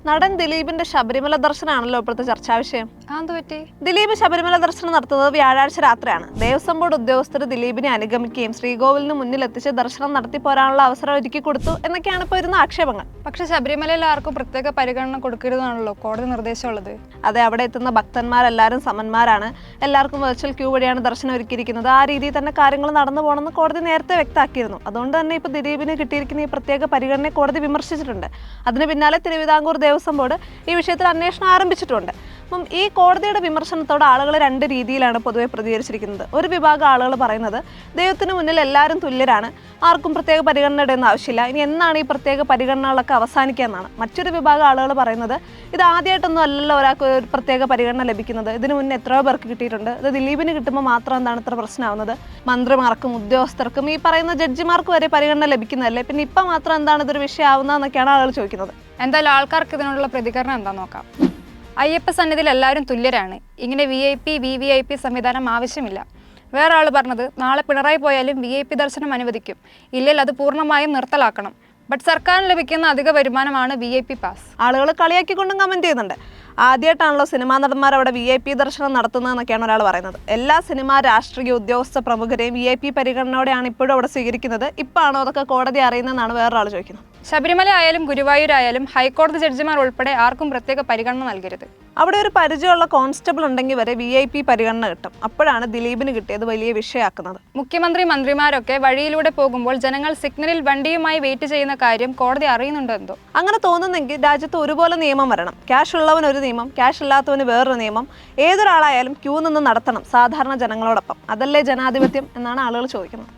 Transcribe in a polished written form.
നടൻ ദിലീപിന്റെ ശബരിമല ദർശനമാണല്ലോ ഇപ്പോഴത്തെ ചർച്ചാ വിഷയം. പറ്റി ദിലീപ് ശബരിമല ദർശനം നടത്തുന്നത് വ്യാഴാഴ്ച രാത്രിയാണ്. ദേവസ്വം ബോർഡ് ഉദ്യോഗസ്ഥർ ദിലീപിനെ അനുഗമിക്കുകയും ശ്രീകോവിലിന് മുന്നിൽ എത്തിച്ച് ദർശനം നടത്തി പോരാനുള്ള അവസരം ഒരുക്കി കൊടുത്തു എന്നൊക്കെയാണ് ഇപ്പോൾ ഇരുന്ന ആക്ഷേപങ്ങൾ. പക്ഷെ ശബരിമലയിൽ ആർക്കും പ്രത്യേക പരിഗണന കൊടുക്കരുതെന്നാണല്ലോ കോടതി നിർദ്ദേശമുള്ളത്. അതെ, അവിടെ എത്തുന്ന ഭക്തന്മാരെല്ലാവരും സമന്മാരാണ്. എല്ലാവർക്കും വെർച്വൽ ക്യൂ വഴിയാണ് ദർശനം ഒരുക്കിയിരിക്കുന്നത്. ആ രീതിയിൽ തന്നെ കാര്യങ്ങൾ നടന്നു പോകണമെന്ന് കോടതി നേരത്തെ വ്യക്തമാക്കിയിരുന്നു. അതുകൊണ്ട് തന്നെ ഇപ്പോൾ ദിലീപിന് കിട്ടിയിരിക്കുന്ന ഈ പ്രത്യേക പരിഗണനയെ കോടതി വിമർശിച്ചിട്ടുണ്ട്. അതിന് പിന്നാലെ തിരുവിതാംകൂർ ദേവസ്വം ബോർഡ് ഈ വിഷയത്തിൽ അന്വേഷണം ആരംഭിച്ചിട്ടുണ്ട്. അപ്പം ഈ കോടതിയുടെ വിമർശനത്തോട് ആളുകൾ രണ്ട് രീതിയിലാണ് പൊതുവെ പ്രതികരിച്ചിരിക്കുന്നത്. ഒരു വിഭാഗം ആളുകൾ പറയുന്നത് ദൈവത്തിന് മുന്നിൽ എല്ലാവരും തുല്യരാണ്, ആർക്കും പ്രത്യേക പരിഗണനയുടെ ഒന്നും ആവശ്യമില്ല, ഇനി എന്നാണ് ഈ പ്രത്യേക പരിഗണനകളൊക്കെ അവസാനിക്കുക എന്നാണ്. മറ്റൊരു വിഭാഗം ആളുകൾ പറയുന്നത് ഇത് ആദ്യമായിട്ടൊന്നും അല്ലല്ലോ ഒരാൾക്ക് ഒരു പ്രത്യേക പരിഗണന ലഭിക്കുന്നത്, ഇതിനു മുന്നേ എത്രയോ പേർക്ക് കിട്ടിയിട്ടുണ്ട്, ഇത് ദിലീപിന് കിട്ടുമ്പോൾ മാത്രം എന്താണ് ഇത്ര പ്രശ്നമാവുന്നത്, മന്ത്രിമാർക്കും ഉദ്യോഗസ്ഥർക്കും ഈ പറയുന്ന ജഡ്ജിമാർക്ക് വരെ പരിഗണന ലഭിക്കുന്നതല്ലേ, പിന്നെ ഇപ്പം മാത്രം എന്താണ് ഇതൊരു വിഷയമാവുന്നതെന്നൊക്കെയാണ് ആളുകൾ ചോദിക്കുന്നത്. എന്തായാലും ആൾക്കാർക്ക് ഇതിനുള്ള പ്രതികരണം എന്താണെന്ന് നോക്കാം. അയ്യപ്പ സന്നിധിയിൽ എല്ലാവരും തുല്യരാണ്, ഇങ്ങനെ VIP VVIP സംവിധാനം ആവശ്യമില്ല. വേറെ ആൾ പറഞ്ഞത് നാളെ പിണറായി പോയാലും VIP ദർശനം അനുവദിക്കും, ഇല്ലെങ്കിൽ അത് പൂർണ്ണമായും നിർത്തലാക്കണം. ബട്ട് സർക്കാരിന് ലഭിക്കുന്ന അധിക വരുമാനമാണ് VIP പാസ്. ആളുകൾ കളിയാക്കിക്കൊണ്ടും കമന്റ് ചെയ്യുന്നുണ്ട്. ആദ്യമായിട്ടാണല്ലോ സിനിമാ നടന്മാർ അവിടെ VIP ദർശനം നടത്തുന്നതെന്നൊക്കെയാണ് ഒരാൾ പറയുന്നത്. എല്ലാ സിനിമാ രാഷ്ട്രീയ ഉദ്യോഗസ്ഥ പ്രമുഖരെയും VIP പരിഗണനയോടെയാണ് ഇപ്പോഴും അവിടെ സ്വീകരിക്കുന്നത്. ഇപ്പാണോ അതൊക്കെ കോടതി അറിയുന്നതെന്നാണ് വേറൊരാൾ ചോദിക്കുന്നത്. ശബരിമല ആയാലും ഗുരുവായൂരായാലും ഹൈക്കോടതി ജഡ്ജിമാർ ഉൾപ്പെടെ ആർക്കും പ്രത്യേക പരിഗണന നൽകരുത്. അവിടെ ഒരു പരിചയമുള്ള കോൺസ്റ്റബിൾ ഉണ്ടെങ്കിൽ വരെ VIP പരിഗണന കിട്ടും. അപ്പോഴാണ് ദിലീപിന് കിട്ടിയത് വലിയ വിഷയമാക്കുന്നത്. മുഖ്യമന്ത്രി മന്ത്രിമാരൊക്കെ വഴിയിലൂടെ പോകുമ്പോൾ ജനങ്ങൾ സിഗ്നലിൽ വണ്ടിയുമായി വെയിറ്റ് ചെയ്യുന്ന കാര്യം കോടതി അറിയുന്നുണ്ടോ എന്തോ? അങ്ങനെ തോന്നുന്നെങ്കിൽ രാജ്യത്ത് ഒരുപോലെ നിയമം വരണം. ക്യാഷ് ഉള്ളവന് ഒരു നിയമം, ക്യാഷ് ഇല്ലാത്തവന് വേറൊരു നിയമം. ഏതൊരാളായാലും ക്യൂ നിന്ന് നടത്തണം സാധാരണ ജനങ്ങളോടൊപ്പം. അതല്ലേ ജനാധിപത്യം എന്നാണ് ആളുകൾ ചോദിക്കുന്നത്.